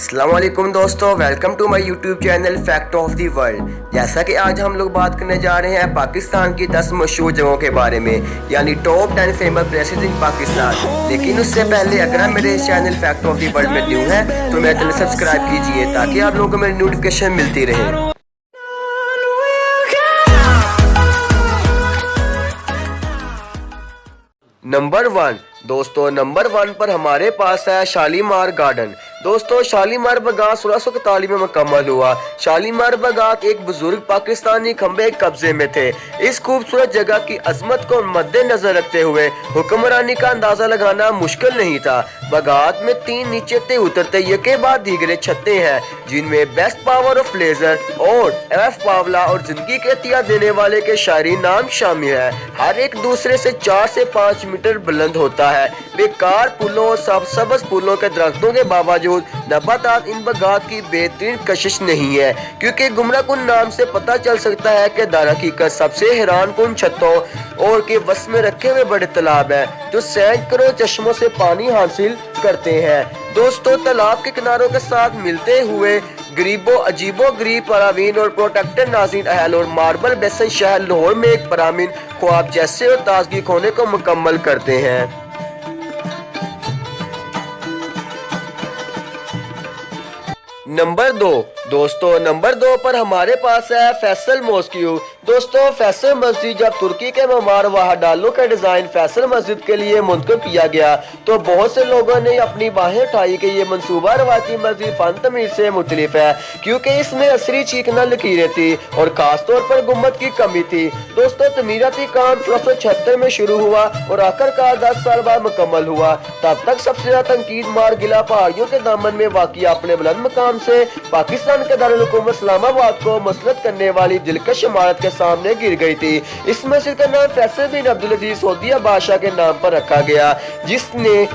अस्सलाम वालेकुम दोस्तों, welcome to my YouTube channel fact of the world. जैसा कि आज हम लोग बात करने जा रहे हैं पाकिस्तान की 10 मशहूर जगहों के बारे में, यानी top 10 famous places in Pakistan. लेकिन उससे पहले अगर आप मेरे इस channel fact of the world में न्यू हैं तो मेरे चैनल सब्सक्राइब कीजिए ताकि आप लोगों को मेरी नोटिफिकेशन मिलती रहे। नंबर 1 दोस्तों, नंबर 1 पर हमारे पास है शालीमार गार्डन। दोस्तों, शालीमार बागात 1641 में मुकम्मल हुआ। शालीमार बागात एक बुजुर्ग पाकिस्तानी खंबे कब्जे में थे। इस खूबसूरत जगह की अजमत को मद्देनजर रखते हुए हुक्मरानी का अंदाजा लगाना मुश्किल नहीं था। बागात में 3 नीचे उतरते यके बाद दीगरे छतें हैं, जिनमें बेस्ट पावर ऑफ लेजर और एफ पावला और जिंदगी के एहतियात देने वाले के शायरी नाम शामिल है। हर एक दूसरे से 4 से 5 मीटर बुलंद होता है। बेकार पुलों और सब्ज पुलों के दरख्तों के बावजूद नबातात इन बागात की बेहतरीन कशिश नहीं है, क्योंकि गुमराहकुन नाम से पता चल सकता है कि दर हकीकत सबसे हैरान कुन छतों और के वस में रखे हुए बड़े तालाब हैं जो सैकड़ों चश्मों से पानी हासिल करते हैं। दोस्तों, तालाब के किनारों के साथ मिलते हुए अजीबो गरीब परावीन और प्रोटेक्टेड नाज़रीन अहल और मार्बल बेसन शहर लाहौर में एक परामीन ख्वाब जैसे और ताजगी खोने को मुकम्मल करते हैं। नंबर 2 दोस्तों, नंबर 2 पर हमारे पास है फैसल मॉस्क्यू। दोस्तों, फैसल मस्जिद जब तुर्की के ममार वहाडालों का डिजाइन फैसल मस्जिद के लिए मुंतखब किया गया तो बहुत से लोगों ने अपनी बाहें उठाई कि ये मंसूबा रवायती मस्जिद फन तमीर से मुख्तलिफ है, क्योंकि इसमें असरी चीकना लकीरें थी और खास तौर पर गुम्बद की कमी थी। दोस्तों, तमीराती काम 1676 में शुरू हुआ और आखिरकार 10 साल बाद मुकम्मल हुआ। तब तक सबसे ज्यादा तनकीद मार गिला पहाड़ियों के दामन में वाक़िया अपने बुलंद मकाम से पाकिस्तान के दारुल हुकूमत इस्लामाबाद को मसलत करने वाली दिलकश इमारत के सामने गिर गई थी। इस मस्जिद का नाम फैसल बिन अब्दुल अजीज सऊदिया बादशाह के नाम पर रखा गया, जिसने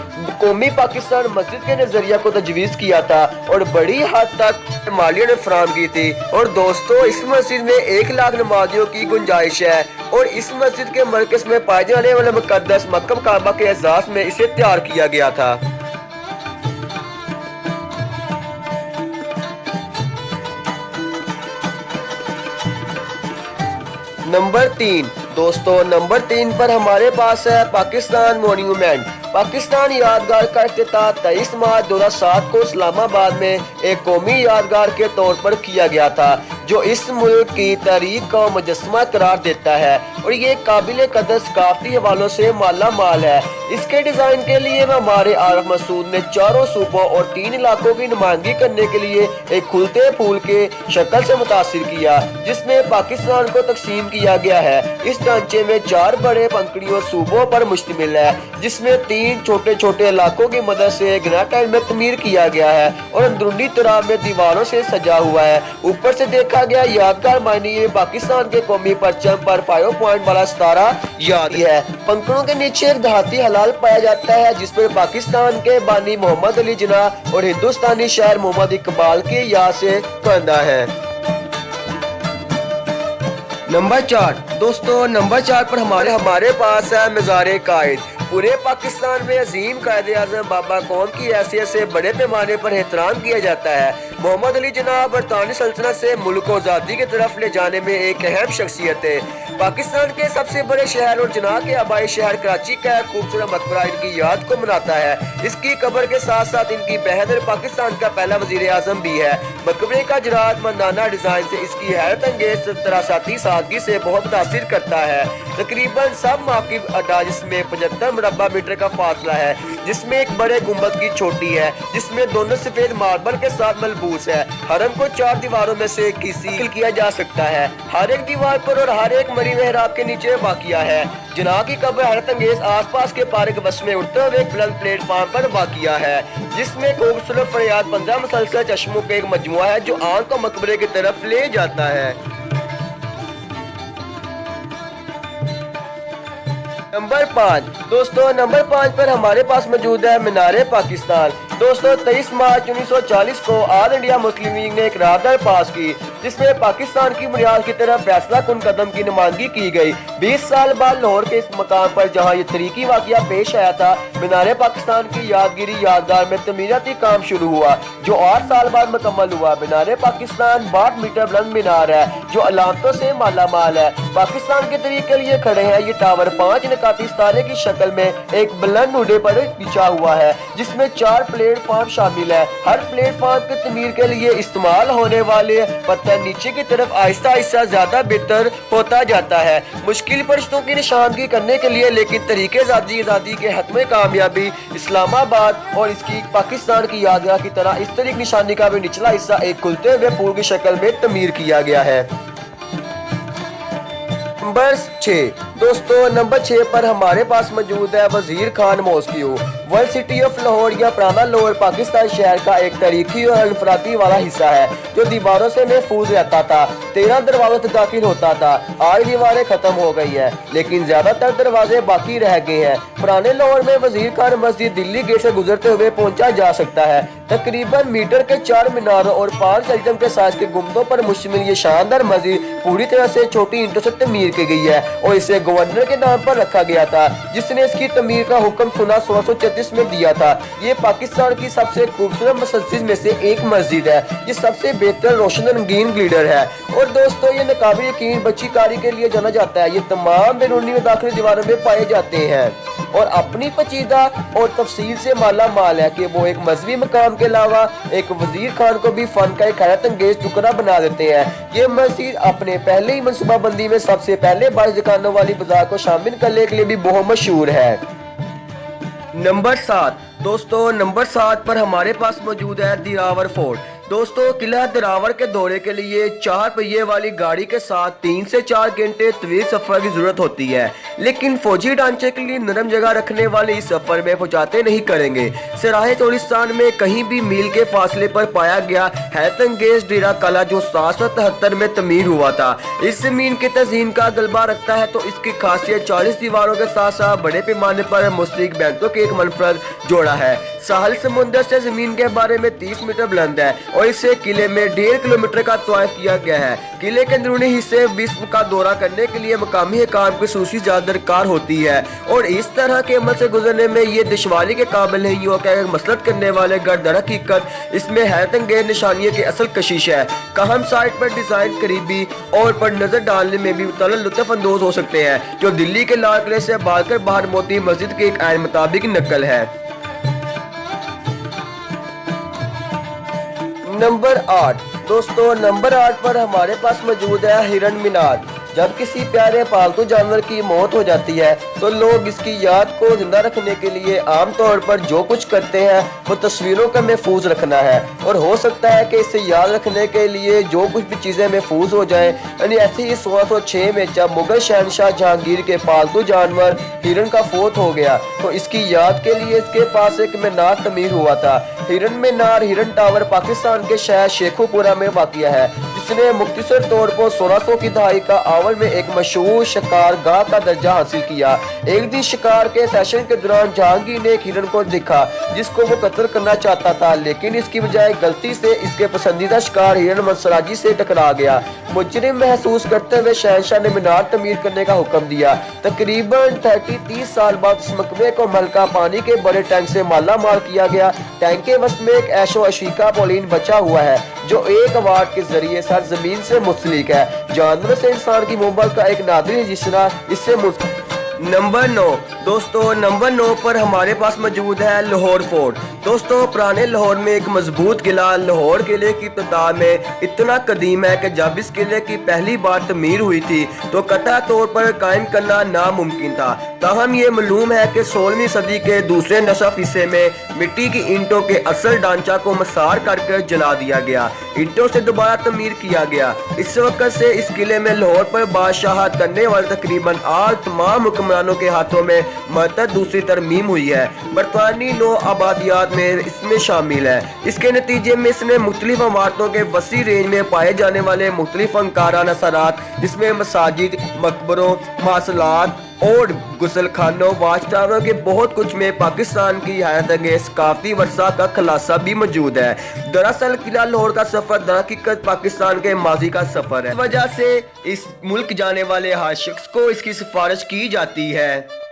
कौमी पाकिस्तान मस्जिद के नजरिया को तजवीज किया था और बड़ी हद तक मालिया ने फराहम की थी। और दोस्तों, इस मस्जिद में 1 लाख नमाजियों की गुंजाइश है और इस मस्जिद के मरकज में पाए जाने वाले मुकद्दस मक्का काबा के एजाज में इसे तैयार किया गया था। नंबर 3 दोस्तों, नंबर 3 पर हमारे पास है पाकिस्तान मॉन्यूमेंट। पाकिस्तान यादगार का इफ्तिताह 23 मार्च 2007 को इस्लामाबाद में एक कौमी यादगार के तौर पर किया गया था, जो इस मुल्क की तारीख का मुजस्समा करार देता है और ये काबिल कदर सकाफती हवालों से माला माल है। इसके डिजाइन के लिए हमारे आरिफ मसूद ने 4 सूबों और 3 इलाकों की नुमाइंदगी करने के लिए एक खुलते फूल के शक्ल से मुतासिर किया, जिसमें पाकिस्तान को तकसीम किया गया है। इस ढांचे में 4 बड़े पंखड़ियों सूबों पर मुश्तमिल है, जिसमें 3 छोटे छोटे इलाकों की मदद से ग्रेनाइट में तमीर किया गया है और अंदरूनी तराब में दीवारों से सजा हुआ है। ऊपर से देखा गया यादगार मायने पाकिस्तान के कौमी परचम पर 5 पॉइंट वाला सितारा याद है। पंखड़ों के नीचे एक दहाती हलाल पाया जाता है, जिस पर पाकिस्तान के बानी मोहम्मद अली जिन्ना और हिंदुस्तानी शायर मोहम्मद इकबाल की याद से कंधा है। नंबर 4 दोस्तों, नंबर 4 पर हमारे पास है मज़ार कायद। पूरे पाकिस्तान में अजीम कायदे आज़म बाबा कौम की हैसियत से बड़े पैमाने पर एहतराम किया जाता है। मोहम्मद अली जिन्ना बरतानी सल्तनत से मुल्क को आज़ादी की तरफ ले जाने में एक अहम शख्सियत है। पाकिस्तान के सबसे बड़े शहर और जिन्ना के आबाई शहर कराची का खूबसूरत मकबरा इनकी याद को मनाता है। इसकी कब्र के साथ साथ इनकी बहन पाकिस्तान का पहला वजीर आज़म भी है। मकबरे का जरात मंदाना डिजाइन से इसकी हैरत अंगेज तरासाती सादगी से बहुत मुतासिर करता है। तकरीबन सब माकिब अड्डा जिसमें 75 मुरब्बा मीटर का फासला है, जिसमें एक बड़े गुंबद की छोटी है, जिसमें दोनों सफेद मार्बल के साथ मलबूस है। हरम को 4 दीवारों में से किसी किया जा सकता है। हर एक दीवार पर और हर एक मरी मेहराब के नीचे वाकिया है। जिन्ना की कब्र हैरत अंगेज आसपास के पार्क बस में उड़ते हुए एक बुलंद प्लेटफार्म पर वाकिया है, जिसमें खूबसूरत फरियाद 15 मुसलसल चश्मों का एक मजमुआ है जो आंख को मकबरे की तरफ ले जाता है। नंबर 5 दोस्तों, नंबर 5 पर हमारे पास मौजूद है मीनार पाकिस्तान। दोस्तों, 23 मार्च 1940 को ऑल इंडिया मुस्लिम लीग ने एक करारदाद पास की, जिसमें पाकिस्तान की बुनियाद की तरफ फैसला कुन कदम की नुमाइंदगी की गई। 20 साल बाद लाहौर के इस मकाम पर जहां ये तरीकी वाकया पेश आया था, मीनार पाकिस्तान की यादगिरी यादगार में तमीराती काम शुरू हुआ जो 8 साल बाद मुकम्मल हुआ। मीनार पाकिस्तान 62 मीटर बुलंद मीनार है जो अलामतों से माला माल है। पाकिस्तान के तरीके के लिए खड़े हैं। ये टावर 5 नकाती सितारे की शक्ल में एक बुलंद उड़े पर बिछा हुआ है जिसमें 4 प्लेटफॉर्म शामिल है। हर प्लेटफॉर्म की तमीर के लिए इस्तेमाल होने वाले पत्थर नीचे की तरफ आहिस्ता आहिस्ता ज्यादा बेहतर होता जाता है। मुश्किल परिश्तों की निशानदगी करने के लिए लेकिन तरीके आज़ादी के हक में कामयाबी इस्लामाबाद और इसकी पाकिस्तान की यादगार की तरह इस तरह की निशानी का भी निचला हिस्सा एक खुलते हुए पुल की शक्ल में तमीर किया गया है। नंबर 6 दोस्तों, नंबर 6 पर हमारे पास मौजूद है Wazir Khan mosque. World city of Lahore या पुराना लाहौर पाकिस्तान शहर का एक तारीखी और अनफरादी वाला हिस्सा है जो दीवारों से महफूज रहता था। 13 दरवाजों तक दाखिल होता था। आज दीवारें खत्म हो गई हैं लेकिन ज्यादातर दरवाजे बाकी रह गए हैं। पुराने लाहौर में वजीर खान मस्जिद दिल्ली गेट से गुजरते हुए पहुंचा जा सकता है। तकरीबन मीटर के 4 मीनारों और 5 एल्टम के साइज के गुंबदों पर मुश्तमिल ये शानदार मस्जिद पूरी तरह से छोटी ईंटों से तमीर की गई है और इसे गवर्नर के नाम पर रखा गया था जिसने इसकी तमीर का हुक्म 1636 में दिया था। ये पाकिस्तान की सबसे खूबसूरत मस्जिद में से एक मस्जिद है। ये सबसे बेहतर रोशन रंगीन ग्लिडर है और दोस्तों ये नकाबे यकीन बच्ची कारी के लिए जाना जाता है। ये तमाम बैरूनी और दाखिली दीवारों में पाए जाते हैं और अपनी पेचीदा और तफसील से माला माल है कि वो एक मजहबी मकाम के अलावा एक वजीर खान को भी फन का एक हैरत अंगेज टुकड़ा बना देते हैं। ये मस्जिद अपने पहले ही मनसूबाबंदी में सबसे पहले 22 दुकानों वाली बाजार को शामिल करने के लिए भी बहुत मशहूर है। नंबर 7 दोस्तों, नंबर 7 पर हमारे पास मौजूद है दिरावर फोर्ट। दोस्तों, किला दिरावर के दौरे के लिए 4 पहिए वाली गाड़ी के साथ 3 से 4 घंटे तवील सफर की जरूरत होती है लेकिन फौजी ढांचे के लिए नरम जगह रखने वाले इस सफर में पहुंचाते नहीं करेंगे। सराहे चोलिस्तान में कहीं भी मील के फासले पर पाया गया हैरत अंगेज डेरा कला जो 773 में तमीर हुआ था। इस जमीन के तज़ीन का गलबा रखता है तो इसकी खासियत 40 दीवारों के साथ साथ बड़े पैमाने पर मुस्तकिल बैंकों के एक मनफरद जोड़ा है। साहल समुंदर से जमीन के बारे में 30 मीटर बुलंद है और इसे किले में 1.5 किलोमीटर का तवाफ किया गया है। किले के अंदरूनी हिस्से विश्व का दौरा करने के लिए मकामी हुकाम की खसूसी इजाज़त दरकार होती है और इस तरह के अमल से गुजरने में ये दुश्वारी के काबिल नहीं हो कि मसलत करने वाले गर्द हकीकत इसमें हैरत अंगेज निशानियों की असल कशिश है। कहम साइट पर डिजाइन करीबी और पर नजर डालने में भी मुतअल्लिक़ लुत्फ़ अंदोज हो सकते हैं जो दिल्ली के लाल किले से बालकर बाहर मोती मस्जिद के एक आइन मुताबिक नकल है। नंबर 8 दोस्तों, नंबर 8 पर हमारे पास मौजूद है हिरन मीनार। जब किसी प्यारे पालतू जानवर की मौत हो जाती है तो लोग इसकी याद को जिंदा रखने के लिए आमतौर पर जो कुछ करते हैं वो तस्वीरों का महफूज रखना है और हो सकता है कि इसे याद रखने के लिए जो कुछ भी चीज़ें महफूज हो जाएं। यानी ऐसे ही 1606 में जब मुगल शहनशाह जहांगीर के पालतू जानवर हिरन का फौत हो गया तो इसकी याद के लिए इसके पास एक मीनार तमीर हुआ था। हिरन मीनार हिरन टावर पाकिस्तान के शहर शेखुपुरा में वाक़िया है जिसने मुख्तसर तौर पर 1600 की दहाई का अव्वल में एक मशहूर शिकार गाह का दर्जा हासिल किया। एक दिन शिकार के सेशन के दौरान जहांगीर ने एक हिरन को देखा जिसको वो कत्ल करना चाहता था लेकिन इसकी बजाय गलती से इसके पसंदीदा शिकार हिरन मंसराजी से टकरा गया। मुजरिम महसूस करते हुए शहनशाह ने मीनार तमीर करने का हुक्म दिया। तकरीबन 30 साल बाद इस मकबरे को हल्का पानी के बड़े टैंक से माला माल किया गया। टैंक के वस्त में एक ऐशो अशीका पोलिन बचा हुआ है जो एक अवार्ड के जरिए सरजमीन से मुंसलिक है। जानवर से इंसान की मोहब्बत का एक नादिर हिस्सा इससे नंबर 9 दोस्तों, नंबर 9 पर हमारे पास मौजूद है लाहौर फोर्ट। दोस्तों, पुराने लाहौर में एक मजबूत किला लाहौर किले की इब्तिदा में इतना कदीम है कि जब इस किले की पहली बार तमीर हुई थी तो कतई तौर पर कायम करना नामुमकिन था। ताहम ये मालूम है कि 16वीं सदी के दूसरे नसफ हिस्से में मिट्टी की ईंटों के असल ढांचा को मसार करके जला दिया गया, ईंटों से दोबारा तमीर किया गया। इस वक्त से इस किले में लाहौर पर बादशाहत करने वाले तकरीबन 8 तमाम हुक्मरानों के हाथों में मरतब दूसरी तरमीम हुई है। बरतानी नो आबादियात में इसमें शामिल है। इसके नतीजे में इसने मुख्तलिफ इमारतों के वसी रेंज में पाए जाने वाले मुख्तलिफ फनकाराना असरात जिसमें मसाजिद, मकबरों, मासलात और गुसल खानों वाच टावरों के बहुत कुछ में पाकिस्तान की हैरत अंगेज सकाफती वर्षा का खुलासा भी मौजूद है। दरअसल किला लाहौर का सफर दरहकीकत पाकिस्तान के माजी का सफर है। इस वजह से इस मुल्क जाने वाले हर शख्स को इसकी सिफारिश की जाती है।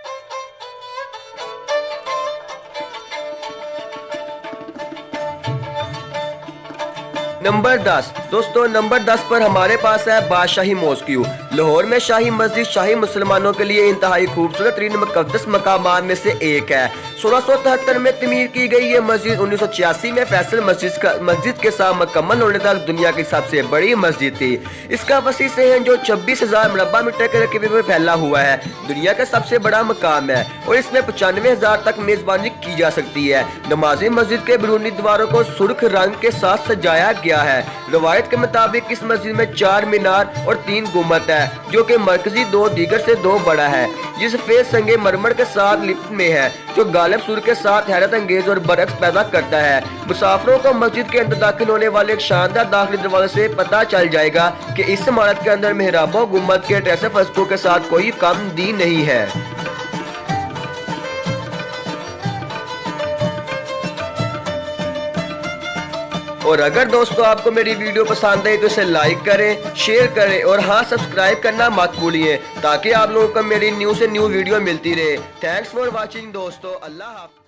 नंबर 10 दोस्तों, नंबर 10 पर हमारे पास है बादशाही मॉस्क्यू। लाहौर में शाही मस्जिद शाही मुसलमानों के लिए इंतहाई खूबसूरत तरीन मुक़द्दस मकामात में से एक है। 1673 में तमीर की गई ये मस्जिद 1986 में फैसल मस्जिद के साथ मुकम्मल होने तक दुनिया की सबसे बड़ी मस्जिद थी। इसका वसी सहन जो 26,000 मुरब्बा मीटर के रकबे में फैला हुआ है दुनिया का सबसे बड़ा मकाम है और इसमें 95,000 तक मेजबानी की जा सकती है। नमाजी मस्जिद के बैरूनी दीवारों को सुर्ख रंग के साथ सजाया गया है। रवायत के मुताबिक इस मस्जिद में 4 मीनार और 3 गुम्बद है जो कि मरकजी 2 दीगर से 2 बड़ा है, जिस फेस संगे मरमर के साथ लिप्त में है जो गालिब सूर के साथ हैरत अंगेज और बरक्स पैदा करता है। मुसाफिरों को मस्जिद के अंदर दाखिल होने वाले एक शानदार दाखिली दरवाजे से पता चल जाएगा कि इस इमारत के अंदर मेहराबों गुम्बद के टैसे फस्कों के साथ कोई कम दी नहीं है। और अगर दोस्तों आपको मेरी वीडियो पसंद आई तो इसे लाइक करें, शेयर करें और हाँ सब्सक्राइब करना मत भूलिए ताकि आप लोगों को मेरी न्यू से न्यू वीडियो मिलती रहे। थैंक्स फॉर वॉचिंग दोस्तों, अल्लाह हाफ़िज़।